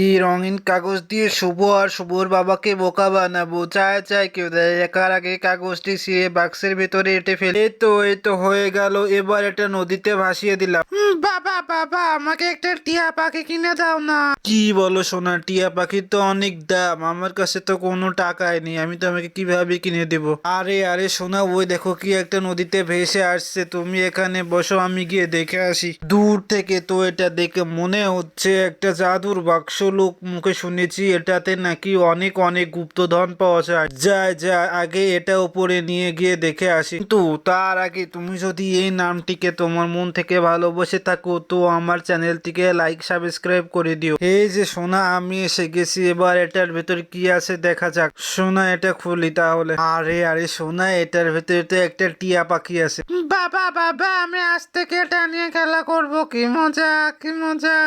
এই রঙিন কাগজ দিয়ে শুভ আর শুভর বাবাকে বোকা বানাবো। চায় চায় কেউ দেখার আগে কাগজটি ছিঁড়ে বাক্সের ভেতরে এঁটে ফেলে। এই তো হয়ে গেল। এবার এটা নদীতে ভাসিয়ে দিলাম। বাবা বাবা, আমাকে একটা টিয়া পাখি কিনে দাও না। কি বলো সোনা, টিয়া পাখির তো অনেক দাম, আমার কাছে তো কোনো টাকাই নেই, আমি তোমাকে কিভাবে কিনে দেব? আরে আরে সোনা, ওই দেখো কি একটা নদীতে ভেসে আসছে, তুমি এখানে বসো, আমি গিয়ে দেখে আসি। দূর থেকে তো এটা দেখে মনে হচ্ছে একটা জাদুর বাক্স। লোক মুখে শুনেছি এটাতে নাকি অনেক অনেক গুপ্তধন পাওয়া যায়। যায় আগে এটা উপরে নিয়ে গিয়ে দেখে আসি। কিন্তু তার আগে তুমি যদি এই নামটিকে তোমার মন থেকে ভালোবেসে থাকো তো আমার চ্যানেলটিকে লাইক সাবস্ক্রাইব করে দিও। এই যে সোনা, আমি এসে গেছি, এবার এটার ভেতর কি আছে দেখা যাক। সোনা, এটা খুলি তাহলে। আরে আরে সোনা, এটার ভেতরে তো একটা টিয়া পাখি আছে। বাবা বাবা, আমি আজ থেকে এটা নিয়ে খেলা করবো, কি মজা কি মজা।